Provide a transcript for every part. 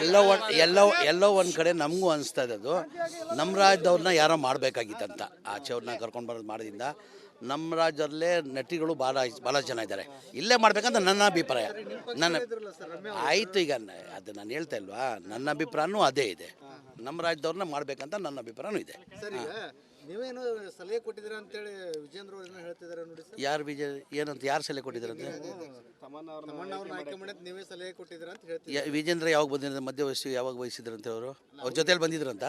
ಎಲ್ಲೋ ಒಂದು ಕಡೆ ನಮಗೂ ಅನಿಸ್ತಾ ಇದ್ದದು ನಮ್ಮ ರಾಜ್ಯದವ್ರನ್ನ ಯಾರೋ ಮಾಡಬೇಕಾಗಿತ್ತಂತ. ಆಚೆಯವ್ರನ್ನ ಕರ್ಕೊಂಡು ಬರೋದು ಮಾಡೋದ್ರಿಂದ ನಮ್ಮ ರಾಜ್ಯದಲ್ಲೇ ನಟಿಗಳು ಭಾಳ ಜನ ಇದ್ದಾರೆ, ಇಲ್ಲೇ ಮಾಡ್ಬೇಕಂತ ನನ್ನ ಅಭಿಪ್ರಾಯ. ಆಯಿತು, ಈಗ ಅದು ನಾನು ಹೇಳ್ತಾ ಇಲ್ವಾ, ನನ್ನ ಅಭಿಪ್ರಾಯನೂ ಅದೇ ಇದೆ. ನಮ್ಮ ರಾಜ್ಯದವ್ರನ್ನ ಮಾಡ್ಬೇಕಂತ ನನ್ನ ಅಭಿಪ್ರಾಯನೂ ಇದೆ. ನೀವೇನು ಸಲಹೆ ಕೊಟ್ಟಿದ್ದೀರಾ ಅಂತೇಳಿ ವಿಜೇಂದ್ರ ಅವರು ಏನೋ ಹೇಳ್ತಿದ್ದಾರೆ ನೋಡಿ ಸರ್. ಯಾರು ಸಲಹೆ ಕೊಟ್ಟಿದ್ದಾರಂತೆ? ತಮ್ಮಣ್ಣವ್ರನ್ನ ಆಯ್ಕೆ ಮಾಡಿ ನೀವೇ ಸಲಹೆ ಕೊಟ್ಟಿದ್ದೀರಾ ಅಂತ ಹೇಳ್ತೀವಿ. ವಿಜೇಂದ್ರ ಯಾವಾಗ ಬಂದಿರಂತ, ಮಧ್ಯ ವಯಸ್ಸು ಯಾವಾಗ ವಹಿಸಿದ್ರಂತೆ ಅವರು? ಅವ್ರ ಜೊತೆಲಿ ಬಂದಿದ್ರಂತ?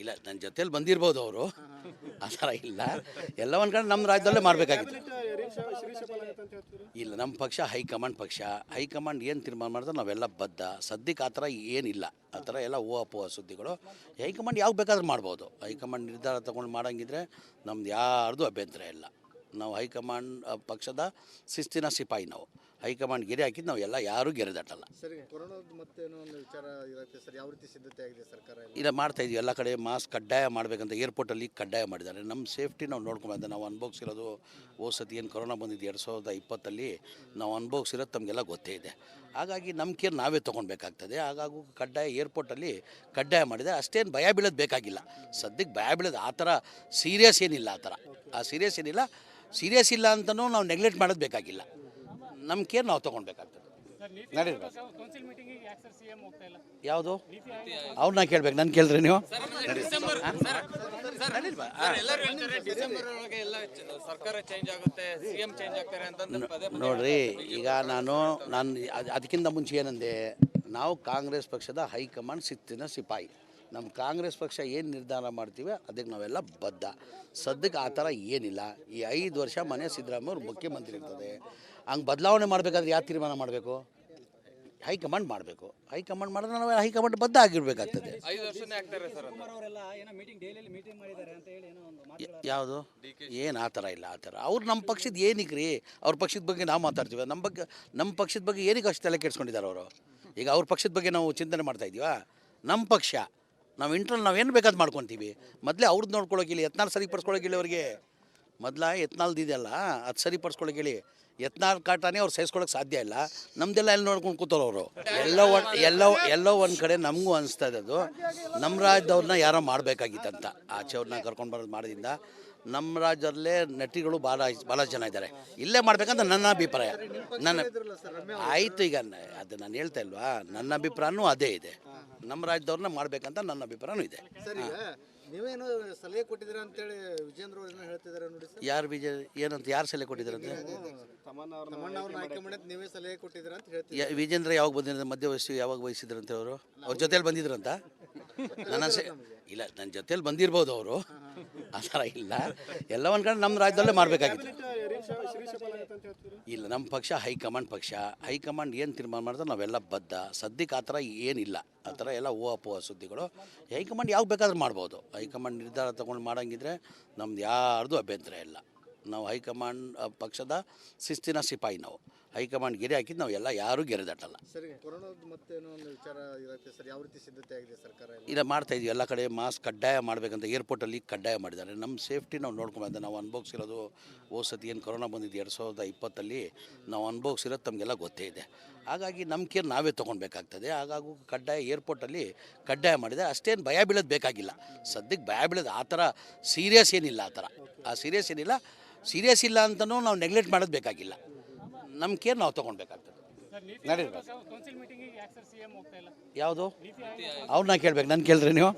ಇಲ್ಲ, ನನ್ನ ಜೊತೆಲಿ ಬಂದಿರ್ಬೋದು ಅವರು, ಆ ಥರ ಇಲ್ಲ. ಎಲ್ಲ ಒಂದು ಕಡೆ ನಮ್ಮ ರಾಜ್ಯದಲ್ಲೇ ಮಾಡಬೇಕಾಗಿತ್ತು. ಇಲ್ಲ, ನಮ್ಮ ಪಕ್ಷ ಹೈಕಮಾಂಡ್ ಏನು ತೀರ್ಮಾನ ಮಾಡಿದ್ರೆ ನಾವೆಲ್ಲ ಬದ್ಧ. ಸದ್ಯಕ್ಕೆ ಆ ಥರ ಏನಿಲ್ಲ, ಆ ಥರ ಎಲ್ಲ ಊಹಾಪೋಹ ಸುದ್ದಿಗಳು. ಹೈಕಮಾಂಡ್ ಯಾವಾಗ ಬೇಕಾದ್ರೂ ಮಾಡ್ಬೋದು. ಹೈಕಮಾಂಡ್ ನಿರ್ಧಾರ ತೊಗೊಂಡು ಮಾಡೋಂಗಿದ್ರೆ ನಮ್ದು ಯಾರ್ದು ಅಭ್ಯಂತರ ಇಲ್ಲ. ನಾವು ಹೈಕಮಾಂಡ್ ಪಕ್ಷದ ಶಿಸ್ತಿನ ಸಿಪಾಯಿ. ನಾವು ಹೈಕಮಾಂಡ್ ಗೆರೆ ಹಾಕಿದ್ದು ನಾವು ಎಲ್ಲ ಯಾರೂ ಗೆರೆ ದಾಟಲ್ಲ. ಸರಿ, ಕೊರೋನಾದ ಮತ್ತೇನೋ ಒಂದು ವಿಚಾರ ಇರುತ್ತೆ ಸರ್, ಯಾವ ರೀತಿ ಸಿದ್ಧತೆ ಆಗಿದೆ ಸರ್ಕಾರ? ಇಲ್ಲ, ಮಾಡ್ತಾಯಿದ್ವಿ. ಎಲ್ಲ ಕಡೆ ಮಾಸ್ಕ್ ಕಡ್ಡಾಯ ಮಾಡಬೇಕಂತ ಏರ್ಪೋರ್ಟಲ್ಲಿ ಕಡ್ಡಾಯ ಮಾಡಿದ್ದಾರೆ. ನಮ್ಮ ಸೇಫ್ಟಿ ನಾವು ನೋಡ್ಕೊಂಬಂದೆ. ನಾವು ಅನುಭವಿಸಿರೋದು ಸತಿ ಏನು ಕೊರೋನಾ ಬಂದಿದ್ದು 2020 ನಾವು ಅನುಭವಿಸಿರೋದು ತಮಗೆಲ್ಲ ಗೊತ್ತೇ ಇದೆ. ಹಾಗಾಗಿ ನಮ್ಮ ಕೇರ್ ನಾವೇ ತೊಗೊಳ್ಬೇಕಾಗ್ತದೆ. ಹಾಗಾಗಿ ಕಡ್ಡಾಯ ಏರ್ಪೋರ್ಟಲ್ಲಿ ಕಡ್ಡಾಯ ಮಾಡಿದೆ. ಅಷ್ಟೇನು ಭಯ ಬೀಳೋದು ಬೇಕಾಗಿಲ್ಲ. ಸದ್ಯಕ್ಕೆ ಭಯ ಬೀಳೋದು ಆ ಥರ ಸೀರಿಯಸ್ ಏನಿಲ್ಲ. ಸೀರಿಯಸ್ ಇಲ್ಲ ಅಂತಲೂ ನಾವು ನೆಗ್ಲೆಕ್ಟ್ ಮಾಡೋದು ಬೇಕಾಗಿಲ್ಲ. ನಮ್ಮ ಕೇರ್ ನಾವು ತೊಗೊಳ್ಬೇಕಾಗ್ತದೆ. ನಡೀರ್ಬೇಕು. ಯಾವುದು ಅವ್ರನ್ನ ಕೇಳ್ಬೇಕು, ನಾನು ಕೇಳಿದ್ರೆ ನೀವು ನೋಡ್ರಿ. ಈಗ ನಾನು ಅದಕ್ಕಿಂತ ಮುಂಚೆ ಏನಂದೆ, ನಾವು ಕಾಂಗ್ರೆಸ್ ಪಕ್ಷದ ಹೈಕಮಾಂಡ್ ಶಿಸ್ತಿನ ಸಿಪಾಯಿ. ನಮ್ಮ ಕಾಂಗ್ರೆಸ್ ಪಕ್ಷ ಏನು ನಿರ್ಧಾರ ಮಾಡ್ತೀವಿ ಅದಕ್ಕೆ ನಾವೆಲ್ಲ ಬದ್ಧ. ಸದ್ಯಕ್ಕೆ ಆ ಥರ ಏನಿಲ್ಲ. ಈ 5 ವರ್ಷ ಮನೆ ಸಿದ್ದರಾಮಯ್ಯ ಅವ್ರು ಮುಖ್ಯಮಂತ್ರಿ ಇರ್ತದೆ. ಹಂಗೆ ಬದಲಾವಣೆ ಮಾಡಬೇಕಾದ್ರೆ ಯಾವ ತೀರ್ಮಾನ ಮಾಡಬೇಕು? ಹೈಕಮಾಂಡ್ ಮಾಡಬೇಕು. ಹೈಕಮಾಂಡ್ ಮಾಡಿದ್ರೆ ನಾವು ಹೈಕಮಾಂಡ್ ಬದ್ಧ ಆಗಿರ್ಬೇಕಾಗ್ತದೆ. ಯಾವುದು ಏನು ಆ ಥರ ಇಲ್ಲ. ಅವ್ರು ನಮ್ಮ ಪಕ್ಷದ ಏನಕ್ಕೆ ಅವ್ರ ಪಕ್ಷದ ಬಗ್ಗೆ ನಾವು ಮಾತಾಡ್ತೀವಿ. ನಮ್ಮ ಪಕ್ಷದ ಬಗ್ಗೆ ಏನಕ್ಕೆ ಅಷ್ಟು ತಲೆ ಕೆಡ್ಸ್ಕೊಂಡಿದ್ದಾರೆ ಅವರು? ಈಗ ಅವ್ರ ಪಕ್ಷದ ಬಗ್ಗೆ ನಾವು ಚಿಂತನೆ ಮಾಡ್ತಾಯಿದ್ದೀವಾ? ನಮ್ಮ ಪಕ್ಷ ನಾವೇನು ಬೇಕಾದ್ರು ಮಾಡ್ಕೊತೀವಿ. ಮೊದಲೇ ಅವ್ರದ್ದು ನೋಡ್ಕೊಳ್ಳೋಕೆ ಹೇಳಿ, ಯತ್ನಾಳ್ ಸರಿಪಡಿಸ್ಕೊಳ್ಳೋಕೆ ಅವ್ರಿಗೆ. ಮೊದಲ ಯತ್ನಾಳ್ದಿದೆಯಲ್ಲ ಅದು ಸರಿಪಡಿಸ್ಕೊಳ್ಳೋಕೆ ಹೇಳಿ. ಯತ್ನಾಳ್ ಕಾಟಾನೇ ಅವ್ರು ಸಹಿಸ್ಕೊಳ್ಳೋಕೆ ಸಾಧ್ಯ ಇಲ್ಲ. ನಮ್ಮದೆಲ್ಲ ಎಲ್ಲಿ ನೋಡ್ಕೊಂಡು ಕೂತವ್ರು ಅವರು. ಎಲ್ಲೋ ಒಂದು ಕಡೆ ನಮಗೂ ಅನಿಸ್ತಾ ಇದ್ದದು ನಮ್ಮ ರಾಜ್ಯದವ್ರನ್ನ ಯಾರೋ ಮಾಡಬೇಕಾಗಿತ್ತಂತ. ಆಚೆಯವ್ರನ್ನ ಕರ್ಕೊಂಡು ಬರೋದು ಮಾಡೋದ್ರಿಂದ ನಮ್ಮ ರಾಜ್ಯದಲ್ಲೇ ನಟಿಗಳು ಭಾಳ ಜನ ಇದ್ದಾರೆ, ಇಲ್ಲೇ ಮಾಡ್ಬೇಕಂತ ನನ್ನ ಅಭಿಪ್ರಾಯ. ಆಯಿತು, ಈಗ ಅದು ನಾನು ಹೇಳ್ತಾ ಇಲ್ವಾ, ನನ್ನ ಅಭಿಪ್ರಾಯನೂ ಅದೇ ಇದೆ. ನಮ್ಮ ರಾಜ್ಯದವ್ರನ್ನ ಮಾಡ್ಬೇಕಂತ ನನ್ನ ಅಭಿಪ್ರಾಯನೂ ಇದೆ. ನೀವೇನು ಸಲಹೆ ಕೊಟ್ಟಿದ್ದೀರಾ ಅಂತೇಳಿ ವಿಜೇಂದ್ರ ಅವರು ಏನೋ ಹೇಳ್ತಿದ್ದಾರೆ ನೋಡಿ ಸರ್. ಯಾರು ಸಲಹೆ ಕೊಟ್ಟಿದ್ದಾರಂತೆ? ತಮ್ಮಣ್ಣವ್ರನ್ನ ಆಯ್ಕೆ ಮಾಡಿ ನೀವೇ ಸಲಹೆ ಕೊಟ್ಟಿದ್ದೀರಾ ಅಂತ ಹೇಳ್ತೀವಿ. ವಿಜೇಂದ್ರ ಯಾವಾಗ ಬಂದಿರಂತ, ಮಧ್ಯ ವಯಸ್ಸು ಯಾವಾಗ ವಹಿಸಿದ್ರಂತೆ ಅವರು? ಅವ್ರ ಜೊತೆಲಿ ಬಂದಿದ್ರಂತ? ಇಲ್ಲ, ನನ್ನ ಜೊತೆಲಿ ಬಂದಿರ್ಬೋದು ಅವರು, ಆ ಥರ ಇಲ್ಲ. ಎಲ್ಲ ಒಂದು ಕಡೆ ನಮ್ಮ ರಾಜ್ಯದಲ್ಲೇ ಮಾಡಬೇಕಾಗಿತ್ತು. ಇಲ್ಲ, ನಮ್ಮ ಪಕ್ಷ ಹೈಕಮಾಂಡ್ ಏನು ತೀರ್ಮಾನ ಮಾಡಿದ್ರೆ ನಾವೆಲ್ಲ ಬದ್ಧ. ಸದ್ಯಕ್ಕೆ ಆ ಥರ ಏನಿಲ್ಲ, ಆ ಥರ ಎಲ್ಲ ಊಹಾಪೋಹ ಸುದ್ದಿಗಳು. ಹೈಕಮಾಂಡ್ ಯಾವಾಗ ಬೇಕಾದ್ರೂ ಮಾಡ್ಬೋದು. ಹೈಕಮಾಂಡ್ ನಿರ್ಧಾರ ತೊಗೊಂಡು ಮಾಡೋಂಗಿದ್ರೆ ನಮ್ದು ಯಾರ್ದು ಅಭ್ಯಂತರ ಇಲ್ಲ. ನಾವು ಹೈಕಮಾಂಡ್ ಪಕ್ಷದ ಶಿಸ್ತಿನ ಸಿಪಾಯಿ. ನಾವು ಹೈಕಮಾಂಡ್ ಗೆರೆ ಹಾಕಿದ್ದು ನಾವು ಎಲ್ಲ ಯಾರೂ ಗೆರೆ ದಾಟಲ್ಲ. ಸರಿ, ಕೊರೋನಾದ ಮತ್ತೇನೋ ಒಂದು ವಿಚಾರ ಇರುತ್ತೆ ಸರ್, ಯಾವ ರೀತಿ ಸಿದ್ಧತೆ ಆಗಿದೆ ಸರ್ಕಾರ? ಇಲ್ಲ, ಮಾಡ್ತಾಯಿದ್ವಿ. ಎಲ್ಲ ಕಡೆ ಮಾಸ್ಕ್ ಕಡ್ಡಾಯ ಮಾಡಬೇಕಂತ ಏರ್ಪೋರ್ಟಲ್ಲಿ ಕಡ್ಡಾಯ ಮಾಡಿದ್ದಾರೆ. ನಮ್ಮ ಸೇಫ್ಟಿ ನಾವು ನೋಡ್ಕೊಂಬಂದೆ. ನಾವು ಅನುಭವಿಸಿರೋದು ಸತಿ ಏನು ಕೊರೋನಾ ಬಂದಿದ್ದು 2020 ನಾವು ಅನುಭವಿಸಿರೋದು ತಮಗೆಲ್ಲ ಗೊತ್ತೇ ಇದೆ. ಹಾಗಾಗಿ ನಮ್ಮ ಕೇರ್ ನಾವೇ ತೊಗೊಳ್ಬೇಕಾಗ್ತದೆ. ಹಾಗಾಗಿ ಕಡ್ಡಾಯ ಏರ್ಪೋರ್ಟಲ್ಲಿ ಕಡ್ಡಾಯ ಮಾಡಿದೆ. ಅಷ್ಟೇನು ಭಯ ಬೀಳೋದು ಬೇಕಾಗಿಲ್ಲ. ಸದ್ಯಕ್ಕೆ ಭಯ ಬೀಳೋದು ಆ ಥರ ಸೀರಿಯಸ್ ಏನಿಲ್ಲ. ಸೀರಿಯಸ್ ಇಲ್ಲ ಅಂತಲೂ ನಾವು ನೆಗ್ಲೆಕ್ಟ್ ಮಾಡೋದು ಬೇಕಾಗಿಲ್ಲ. ನಮ್ಮ ಕೇರ್ ನಾವು ತೊಗೊಳ್ಬೇಕಾಗ್ತದೆ. ನಡೀರ್ಬೇಕು. ಯಾವುದು ಅವ್ರನ್ನ ಕೇಳ್ಬೇಕು, ನಾನು ಕೇಳಿದ್ರೆ ನೀವು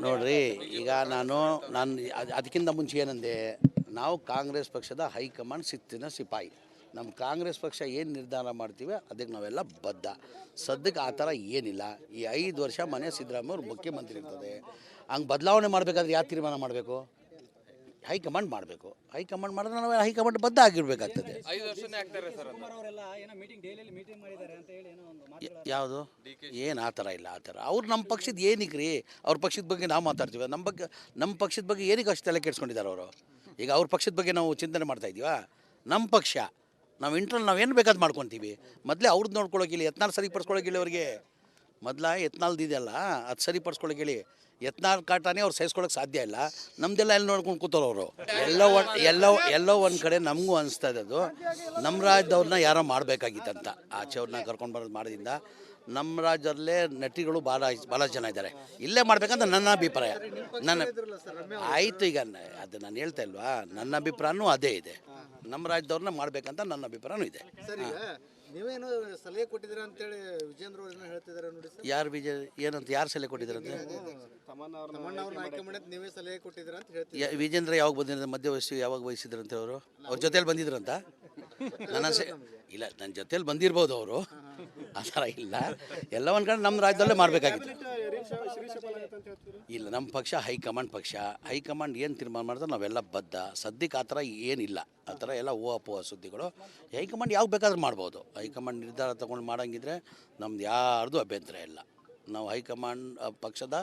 ನೋಡ್ರಿ. ಈಗ ನಾನು ಅದಕ್ಕಿಂತ ಮುಂಚೆ ಏನಂದೆ, ನಾವು ಕಾಂಗ್ರೆಸ್ ಪಕ್ಷದ ಹೈಕಮಾಂಡ್ ಶಿಸ್ತಿನ ಸಿಪಾಯಿ. ನಮ್ಮ ಕಾಂಗ್ರೆಸ್ ಪಕ್ಷ ಏನು ನಿರ್ಧಾರ ಮಾಡ್ತೀವಿ ಅದಕ್ಕೆ ನಾವೆಲ್ಲ ಬದ್ಧ. ಸದ್ಯಕ್ಕೆ ಆ ಥರ ಏನಿಲ್ಲ. ಈ 5 ವರ್ಷ ಮನೆ ಸಿದ್ದರಾಮಯ್ಯ ಅವ್ರು ಮುಖ್ಯಮಂತ್ರಿ ಇರ್ತದೆ. ಹಂಗೆ ಬದಲಾವಣೆ ಮಾಡಬೇಕಾದ್ರೆ ಯಾವ ತೀರ್ಮಾನ ಮಾಡಬೇಕು? ಹೈಕಮಾಂಡ್ ಮಾಡಬೇಕು. ಹೈಕಮಾಂಡ್ ಮಾಡಿದ್ರೆ ನಾವು ಹೈಕಮಾಂಡ್ ಬದ್ಧ ಆಗಿರ್ಬೇಕಾಗ್ತದೆ. ಯಾವುದು ಏನು ಆ ಥರ ಇಲ್ಲ. ಅವ್ರು ನಮ್ಮ ಪಕ್ಷದ ಏನಕ್ಕೆ ಅವ್ರ ಪಕ್ಷದ ಬಗ್ಗೆ ನಾವು ಮಾತಾಡ್ತೀವಿ. ನಮ್ಮ ಪಕ್ಷದ ಬಗ್ಗೆ ಏನಕ್ಕೆ ಅಷ್ಟು ತಲೆ ಕೆಡ್ಸ್ಕೊಂಡಿದ್ದಾರೆ ಅವರು? ಈಗ ಅವ್ರ ಪಕ್ಷದ ಬಗ್ಗೆ ನಾವು ಚಿಂತನೆ ಮಾಡ್ತಾಯಿದ್ದೀವಾ? ನಮ್ಮ ಪಕ್ಷ ನಾವೇನು ಬೇಕಾದ್ರು ಮಾಡ್ಕೊತೀವಿ. ಮೊದಲೇ ಅವ್ರದ್ದು ನೋಡ್ಕೊಳ್ಳೋಕೆ ಹೇಳಿ, ಯತ್ನಾಳ್ ಸರಿಪಡಿಸ್ಕೊಳ್ಳೋಕೆ ಹೇಳಿ ಅವ್ರಿಗೆ. ಮೊದಲ ಯತ್ನಾಳ್ದು ಇದೆಯಲ್ಲ ಅದು ಸರಿಪಡಿಸ್ಕೊಳಕ್ಕೆ ಹೇಳಿ. ಯತ್ನಾಳ್ ಕಾಟನೇ ಅವ್ರು ಸಹಿಸ್ಕೊಳಕ್ಕೆ ಸಾಧ್ಯ ಇಲ್ಲ. ನಮ್ದೆಲ್ಲ ಎಲ್ಲಿ ನೋಡ್ಕೊಂಡು ಕೂತವ್ರು ಅವರು. ಎಲ್ಲೋ ಒಂದು ಕಡೆ ನಮಗೂ ಅನಿಸ್ತಾ ಇದ್ದದ್ದು ನಮ್ಮ ರಾಜ್ಯದವ್ರನ್ನ ಯಾರೋ ಮಾಡಬೇಕಾಗಿತ್ತಂತ. ಆಚೆಯವ್ರನ್ನ ಕರ್ಕೊಂಡು ಬರೋದು ಮಾಡೋದ್ರಿಂದ ನಮ್ಮ ರಾಜ್ಯದಲ್ಲೇ ನಟಿಗಳು ಭಾಳ ಜನ ಇದ್ದಾರೆ. ಇಲ್ಲೇ ಮಾಡ್ಬೇಕಂತ ನನ್ನ ಅಭಿಪ್ರಾಯ. ಆಯಿತು, ಈಗ ಅದು ನಾನು ಹೇಳ್ತಾ ಇಲ್ವಾ, ನನ್ನ ಅಭಿಪ್ರಾಯನೂ ಅದೇ ಇದೆ. ನಮ್ಮ ರಾಜ್ಯದವ್ರನ್ನ ಮಾಡ್ಬೇಕಂತ ನನ್ನ ಅಭಿಪ್ರಾಯನೂ ಇದೆ. ಸರ್, ಈಗ ನೀವೇನು ಸಲಹೆ ಕೊಟ್ಟಿದ್ದೀರಾ ಅಂತೇಳಿ ವಿಜೇಂದ್ರ ಅವ್ರು ಏನೋ ಹೇಳ್ತಿದ್ದಾರೆ ನೋಡಿ ಸರ್. ಯಾರು ಸಲಹೆ ಕೊಟ್ಟಿದ್ದಾರಂತೆ? ತಮ್ಮಣ್ಣ ಅವ್ರನ್ನ ಆಯ್ಕೆ ಮಾಡಿ ನೀವೇ ಸಲಹೆ ಕೊಟ್ಟಿದ್ದೀರಾ ಅಂತ ಹೇಳ್ತೀವಿ. ವಿಜೇಂದ್ರ ಯಾವಾಗ ಬಂದಿದ್ದಾರೆ? ಮಧ್ಯ ವಯಸ್ಸು ಯಾವಾಗ ವಹಿಸಿದ್ರಂತೆ ಅವರು? ಅವ್ರ ಜೊತೆಲಿ ಬಂದಿದ್ರಂತ ಇಲ್ಲ, ನನ್ನ ಜೊತೆಲಿ ಬಂದಿರ್ಬೋದು ಅವರು, ಆ ಥರ ಇಲ್ಲ. ಎಲ್ಲ ಒಂದು ಕಡೆ ನಮ್ಮ ರಾಜ್ಯದಲ್ಲೇ ಮಾಡಬೇಕಾಗಿತ್ತು. ಇಲ್ಲ, ನಮ್ಮ ಪಕ್ಷ ಹೈಕಮಾಂಡ್ ಏನು ತೀರ್ಮಾನ ಮಾಡಿದ್ರೆ ನಾವೆಲ್ಲ ಬದ್ಧ. ಸದ್ಯಕ್ಕೆ ಆ ಥರ ಏನಿಲ್ಲ. ಆ ಥರ ಎಲ್ಲ ಅಪೋಹ ಸುದ್ದಿಗಳು. ಹೈಕಮಾಂಡ್ ಯಾವಾಗ ಬೇಕಾದ್ರೂ ಮಾಡ್ಬೋದು. ಹೈಕಮಾಂಡ್ ನಿರ್ಧಾರ ತೊಗೊಂಡು ಮಾಡೋಂಗಿದ್ರೆ ನಮ್ದು ಯಾರ್ದು ಅಭ್ಯಂತರ ಇಲ್ಲ. ನಾವು ಹೈಕಮಾಂಡ್ ಪಕ್ಷದ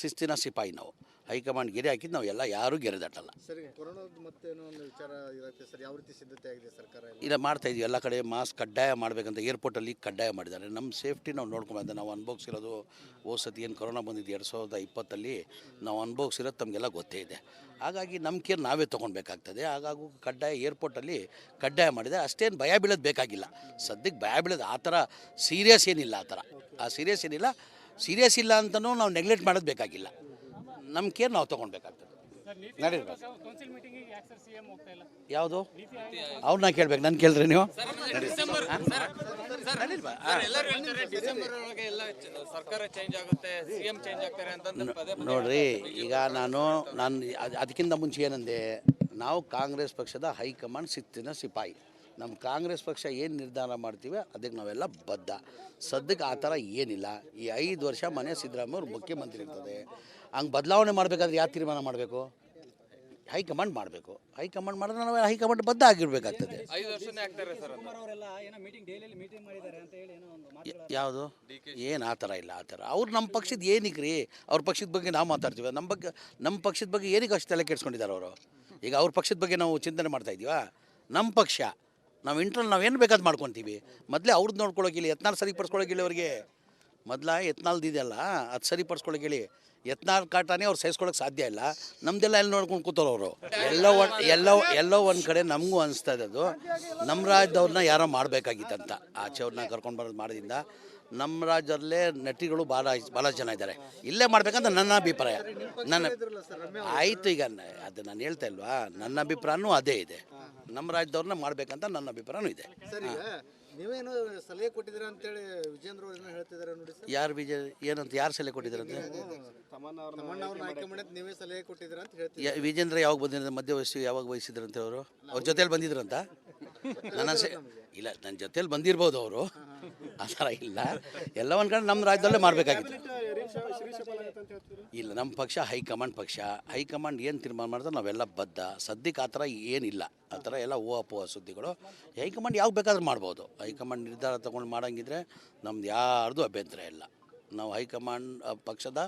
ಶಿಸ್ತಿನ ಸಿಪಾಯಿ. ನಾವು ಹೈಕಮಾಂಡ್ ಗೆರೆ ಹಾಕಿದ್ದು ನಾವು ಎಲ್ಲ ಯಾರೂ ಗೆರೆ ದಾಟಲ್ಲ. ಸರಿ, ಕೊರೋನಾದ ಮತ್ತೇನೋ ಒಂದು ವಿಚಾರ ಇರುತ್ತೆ ಸರ್, ಯಾವ ರೀತಿ ಸಿದ್ಧತೆ ಆಗಿದೆ ಸರ್ಕಾರ? ಇಲ್ಲ, ಮಾಡ್ತಾಯಿದ್ವಿ. ಎಲ್ಲ ಕಡೆ ಮಾಸ್ಕ್ ಕಡ್ಡಾಯ ಮಾಡಬೇಕಂತ ಏರ್ಪೋರ್ಟಲ್ಲಿ ಕಡ್ಡಾಯ ಮಾಡಿದ್ದಾರೆ. ನಮ್ಮ ಸೇಫ್ಟಿ ನಾವು ನೋಡ್ಕೊಂಬಂದೆ. ನಾವು ಅನುಭವಿಸಿರೋದು ಸತಿ ಏನು ಕೊರೋನಾ ಬಂದಿದ್ದು 2020 ನಾವು ಅನುಭವಿಸಿರೋದು ತಮಗೆಲ್ಲ ಗೊತ್ತೇ ಇದೆ. ಹಾಗಾಗಿ ನಮ್ಮ ಕೇರ್ ನಾವೇ ತೊಗೊಳ್ಬೇಕಾಗ್ತದೆ. ಹಾಗಾಗಿ ಕಡ್ಡಾಯ ಏರ್ಪೋರ್ಟಲ್ಲಿ ಕಡ್ಡಾಯ ಮಾಡಿದೆ. ಅಷ್ಟೇನು ಭಯ ಬೀಳೋದು ಬೇಕಾಗಿಲ್ಲ. ಸದ್ಯಕ್ಕೆ ಭಯ ಬೀಳೋದು ಆ ಥರ ಸೀರಿಯಸ್ ಏನಿಲ್ಲ. ಸೀರಿಯಸ್ ಇಲ್ಲ ಅಂತಲೂ ನಾವು ನೆಗ್ಲೆಕ್ಟ್ ಮಾಡೋದು ಬೇಕಾಗಿಲ್ಲ. ನಮ್ಮ ಕೇರ್ ನಾವು ತೊಗೊಳ್ಬೇಕಾಗ್ತದೆ. ನಡೀರ್ಬೇಕು. ಯಾವುದು ಅವ್ರನ್ನ ಕೇಳ್ಬೇಕು, ನಾನು ಕೇಳಿದ್ರೆ ನೀವು ನೋಡ್ರಿ. ಈಗ ನಾನು ಅದಕ್ಕಿಂತ ಮುಂಚೆ ಏನಂದೆ, ನಾವು ಕಾಂಗ್ರೆಸ್ ಪಕ್ಷದ ಹೈಕಮಾಂಡ್ ಶಿಸ್ತಿನ ಸಿಪಾಯಿ. ನಮ್ಮ ಕಾಂಗ್ರೆಸ್ ಪಕ್ಷ ಏನು ನಿರ್ಧಾರ ಮಾಡ್ತೀವಿ ಅದಕ್ಕೆ ನಾವೆಲ್ಲ ಬದ್ಧ. ಸದ್ಯಕ್ಕೆ ಆ ಥರ ಏನಿಲ್ಲ. ಈ 5 ವರ್ಷ ಮನೆ ಸಿದ್ದರಾಮಯ್ಯ ಅವರು ಮುಖ್ಯಮಂತ್ರಿ ಇರ್ತದೆ. ಹಂಗೆ ಬದಲಾವಣೆ ಮಾಡಬೇಕಾದ್ರೆ ಯಾವ ತೀರ್ಮಾನ ಮಾಡಬೇಕು? ಹೈಕಮಾಂಡ್ ಮಾಡಬೇಕು. ಹೈಕಮಾಂಡ್ ಮಾಡಿದ್ರೆ ನಾವು ಹೈಕಮಾಂಡ್ ಬದ್ಧ ಆಗಿರ್ಬೇಕಾಗ್ತದೆ. ಯಾವುದು ಏನು ಆ ಥರ ಇಲ್ಲ. ಆ ಥರ ಅವ್ರು ನಮ್ಮ ಪಕ್ಷದ ಏನಕ್ಕೆ ರೀ? ಅವ್ರ ಪಕ್ಷದ ಬಗ್ಗೆ ನಾವು ಮಾತಾಡ್ತೀವಿ. ನಮ್ಮ ಪಕ್ಷದ ಬಗ್ಗೆ ಏನಕ್ಕೆ ಅಷ್ಟು ತಲೆ ಕೆಡ್ಸ್ಕೊಂಡಿದ್ದಾರೆ ಅವರು? ಈಗ ಅವ್ರ ಪಕ್ಷದ ಬಗ್ಗೆ ನಾವು ಚಿಂತನೆ ಮಾಡ್ತಾಯಿದ್ದೀವಾ? ನಮ್ಮ ಪಕ್ಷ ನಾವೇನು ಬೇಕಾದ್ರು ಮಾಡ್ಕೊತೀವಿ. ಮೊದಲೇ ಅವ್ರದ್ದು ನೋಡ್ಕೊಳಕ್ಕೆ ಹೇಳಿ. ಯತ್ನಾಳ್ ಸರಿಪಡಿಸ್ಕೊಳಕ್ಕೆ ಹೇಳಿ ಅವ್ರಿಗೆ. ಮೊದಲ ಯತ್ನಾಳ್ದು ಇದೆಯಲ್ಲ ಅದು ಸರಿಪಡಿಸ್ಕೊಳಕ್ಕೆ ಹೇಳಿ. ಯತ್ನಾಳ್ ಕಾಟನೇ ಅವ್ರು ಸಹಿಸ್ಕೊಳಕ್ಕೆ ಸಾಧ್ಯ ಇಲ್ಲ. ನಮ್ದೆಲ್ಲ ಎಲ್ಲಿ ನೋಡ್ಕೊಂಡು ಕೂತವ್ರು ಅವರು. ಎಲ್ಲೋ ಒಂದು ಕಡೆ ನಮಗೂ ಅನಿಸ್ತಾ ಇದ್ದದ್ದು ನಮ್ಮ ರಾಜ್ಯದವ್ರನ್ನ ಯಾರೋ ಮಾಡಬೇಕಾಗಿತ್ತಂತ. ಆಚೆಯವ್ರನ್ನ ಕರ್ಕೊಂಡು ಬರೋದು ಮಾಡೋದ್ರಿಂದ ನಮ್ಮ ರಾಜ್ಯದಲ್ಲೇ ನಟಿಗಳು ಭಾಳ ಜನ ಇದ್ದಾರೆ. ಇಲ್ಲೇ ಮಾಡ್ಬೇಕಂತ ನನ್ನ ಅಭಿಪ್ರಾಯ. ಆಯಿತು, ಈಗ ಅದು ನಾನು ಹೇಳ್ತಾ ಇಲ್ವಾ, ನನ್ನ ಅಭಿಪ್ರಾಯನೂ ಅದೇ ಇದೆ. ನಮ್ಮ ರಾಜ್ಯದವ್ರನ್ನ ಮಾಡ್ಬೇಕಂತ ನನ್ನ ಅಭಿಪ್ರಾಯನೂ ಇದೆ. ಸರ್, ಈಗ ನೀವೇನು ಸಲಹೆ ಕೊಟ್ಟಿದ್ದೀರಾ ಅಂತೇಳಿ ವಿಜೇಂದ್ರ ಅವ್ರು ಏನೋ ಹೇಳ್ತಿದ್ದಾರೆ ನೋಡಿ ಸರ್. ಯಾರು ಸಲಹೆ ಕೊಟ್ಟಿದ್ದಾರಂತೆ? ತಮ್ಮಣ್ಣ ಅವ್ರನ್ನ ಆಯ್ಕೆ ಮಾಡಿ ನೀವೇ ಸಲಹೆ ಕೊಟ್ಟಿದ್ದೀರಾ ಅಂತ ಹೇಳ್ತೀವಿ. ವಿಜೇಂದ್ರ ಯಾವಾಗ ಬಂದಿದ್ದಾರೆ? ಮಧ್ಯ ವಯಸ್ಸು ಯಾವಾಗ ವಹಿಸಿದ್ರಂತೆ ಅವರು? ಅವ್ರ ಜೊತೆಲಿ ಬಂದಿದ್ರಂತ ಇಲ್ಲ, ನನ್ನ ಜೊತೆಲಿ ಬಂದಿರ್ಬೋದು ಅವರು, ಆ ಥರ ಇಲ್ಲ. ಎಲ್ಲ ಒಂದು ಕಡೆ ನಮ್ಮ ರಾಜ್ಯದಲ್ಲೇ ಮಾಡಬೇಕಾಗಿತ್ತು. ಇಲ್ಲ, ನಮ್ಮ ಪಕ್ಷ ಹೈಕಮಾಂಡ್ ಏನು ತೀರ್ಮಾನ ಮಾಡಿದ್ರೆ ನಾವೆಲ್ಲ ಬದ್ಧ. ಸದ್ಯಕ್ಕೆ ಆ ಥರ ಏನಿಲ್ಲ. ಆ ಥರ ಎಲ್ಲ ಅಪೋಹ ಸುದ್ದಿಗಳು. ಹೈಕಮಾಂಡ್ ಯಾವಾಗ ಬೇಕಾದ್ರೂ ಮಾಡ್ಬೋದು. ಹೈಕಮಾಂಡ್ ನಿರ್ಧಾರ ತೊಗೊಂಡು ಮಾಡೋಂಗಿದ್ರೆ ನಮ್ದು ಯಾರ್ದು ಅಭ್ಯಂತರ ಇಲ್ಲ. ನಾವು ಹೈಕಮಾಂಡ್ ಪಕ್ಷದ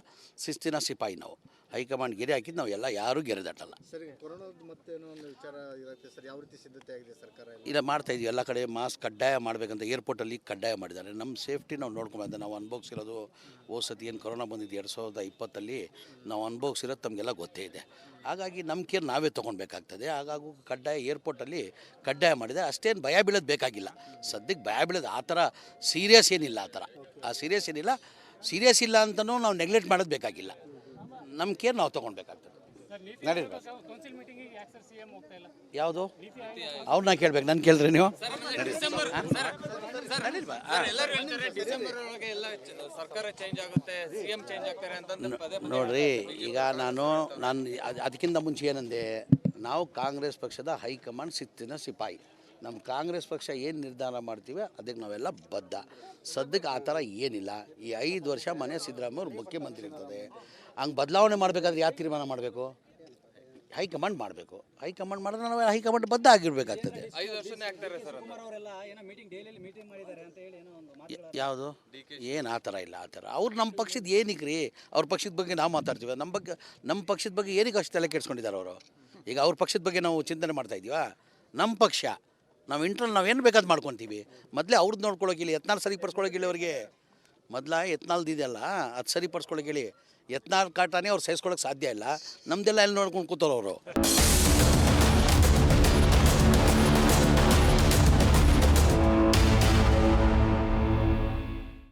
ಶಿಸ್ತಿನ ಸಿಪಾಯಿ. ನಾವು ಹೈಕಮಾಂಡ್ ಗೆರೆ ಹಾಕಿದ್ದು ನಾವು ಎಲ್ಲ ಯಾರೂ ಗೆರೆ ದಾಟಲ್ಲ. ಸರಿ, ಕೊರೋನಾದ ಮತ್ತೇನೋ ಒಂದು ವಿಚಾರ ಇರುತ್ತೆ ಸರ್, ಯಾವ ರೀತಿ ಸಿದ್ಧತೆ ಆಗಿದೆ ಸರ್ಕಾರ? ಇಲ್ಲ, ಮಾಡ್ತಾಯಿದ್ವಿ. ಎಲ್ಲ ಕಡೆ ಮಾಸ್ಕ್ ಕಡ್ಡಾಯ ಮಾಡಬೇಕಂತ ಏರ್ಪೋರ್ಟಲ್ಲಿ ಕಡ್ಡಾಯ ಮಾಡಿದ್ದಾರೆ. ನಮ್ಮ ಸೇಫ್ಟಿ ನಾವು ನೋಡ್ಕೊಂಬಂದೆ. ನಾವು ಅನುಭವಿಸಿರೋದು ಸತಿ ಏನು ಕೊರೋನಾ ಬಂದಿದ್ದು 2020 ನಾವು ಅನುಭವಿಸಿರೋದು ತಮಗೆಲ್ಲ ಗೊತ್ತೇ ಇದೆ. ಹಾಗಾಗಿ ನಮ್ಮ ಕೇರ್ ನಾವೇ ತೊಗೊಳ್ಬೇಕಾಗ್ತದೆ. ಹಾಗಾಗಿ ಕಡ್ಡಾಯ ಏರ್ಪೋರ್ಟಲ್ಲಿ ಕಡ್ಡಾಯ ಮಾಡಿದೆ. ಅಷ್ಟೇನು ಭಯ ಬೀಳೋದು ಬೇಕಾಗಿಲ್ಲ. ಸದ್ಯಕ್ಕೆ ಭಯ ಬೀಳೋದು ಆ ಥರ ಸೀರಿಯಸ್ ಏನಿಲ್ಲ. ಸೀರಿಯಸ್ ಇಲ್ಲ ಅಂತಲೂ ನಾವು ನೆಗ್ಲೆಕ್ಟ್ ಮಾಡೋದು ಬೇಕಾಗಿಲ್ಲ. ನಮ್ಮ ಕೇರ್ ನಾವು ತೊಗೊಳ್ಬೇಕಾಗ್ತದೆ. ನಡೀರ್ಬೇಕು. ಯಾವುದು ಅವ್ರನ್ನ ಕೇಳ್ಬೇಕು, ನಾನು ಕೇಳಿದ್ರೆ ನೀವು ನೋಡ್ರಿ. ಈಗ ನಾನು ಅದಕ್ಕಿಂತ ಮುಂಚೆ ಏನಂದೆ, ನಾವು ಕಾಂಗ್ರೆಸ್ ಪಕ್ಷದ ಹೈಕಮಾಂಡ್ ಶಿಸ್ತಿನ ಸಿಪಾಯಿ. ನಮ್ಮ ಕಾಂಗ್ರೆಸ್ ಪಕ್ಷ ಏನು ನಿರ್ಧಾರ ಮಾಡ್ತೀವಿ ಅದಕ್ಕೆ ನಾವೆಲ್ಲ ಬದ್ಧ. ಸದ್ಯಕ್ಕೆ ಆ ಥರ ಏನಿಲ್ಲ. ಈ 5 ವರ್ಷ ಮನೆ ಸಿದ್ದರಾಮಯ್ಯ ಅವರು ಮುಖ್ಯಮಂತ್ರಿ ಇರ್ತದೆ. ಹಂಗೆ ಬದಲಾವಣೆ ಮಾಡಬೇಕಾದ್ರೆ ಯಾವ ತೀರ್ಮಾನ ಮಾಡಬೇಕು? ಹೈಕಮಾಂಡ್ ಮಾಡಬೇಕು. ಹೈಕಮಾಂಡ್ ಮಾಡಿದ್ರೆ ನಾವು ಹೈಕಮಾಂಡ್ ಬದ್ಧ ಆಗಿರ್ಬೇಕಾಗ್ತದೆ. ಯಾವುದು ಏನು ಆ ಥರ ಇಲ್ಲ. ಅವ್ರು ನಮ್ಮ ಪಕ್ಷದ ಏನಕ್ಕೆ ರೀ? ಅವ್ರ ಪಕ್ಷದ ಬಗ್ಗೆ ನಾವು ಮಾತಾಡ್ತೀವಿ. ನಮ್ಮ ಪಕ್ಷದ ಬಗ್ಗೆ ಏನಕ್ಕೆ ಅಷ್ಟು ತಲೆ ಕೆಡ್ಸ್ಕೊಂಡಿದ್ದಾರೆ ಅವರು? ಈಗ ಅವ್ರ ಪಕ್ಷದ ಬಗ್ಗೆ ನಾವು ಚಿಂತನೆ ಮಾಡ್ತಾಯಿದ್ದೀವಾ? ನಮ್ಮ ಪಕ್ಷ ನಾವೇನು ಬೇಕಾದ್ರು ಮಾಡ್ಕೊತೀವಿ. ಮೊದಲೇ ಅವ್ರದ್ದು ನೋಡ್ಕೊಳಕ್ಕೆ ಹೇಳಿ. ಯತ್ನಾಳ್ ಸರಿಪಡಿಸ್ಕೊಳಕ್ಕೆ ಹೇಳಿ ಅವ್ರಿಗೆ. ಮೊದಲ ಎತ್ನಾಲ್ದಿದೆಯಲ್ಲ ಅದು ಸರಿಪಡಿಸ್ಕೊಳಕ್ಕೆ ಹೇಳಿ. ಎತ್ನಾಲ್ ಕಾಟನೇ ಅವ್ರು ಸಹಿಸ್ಕೊಳಕ್ಕೆ ಸಾಧ್ಯ ಇಲ್ಲ. ನಮ್ಮದೆಲ್ಲ ಎಲ್ಲಿ ನೋಡ್ಕೊಂಡು ಕೂತವ್ರು ಅವರು.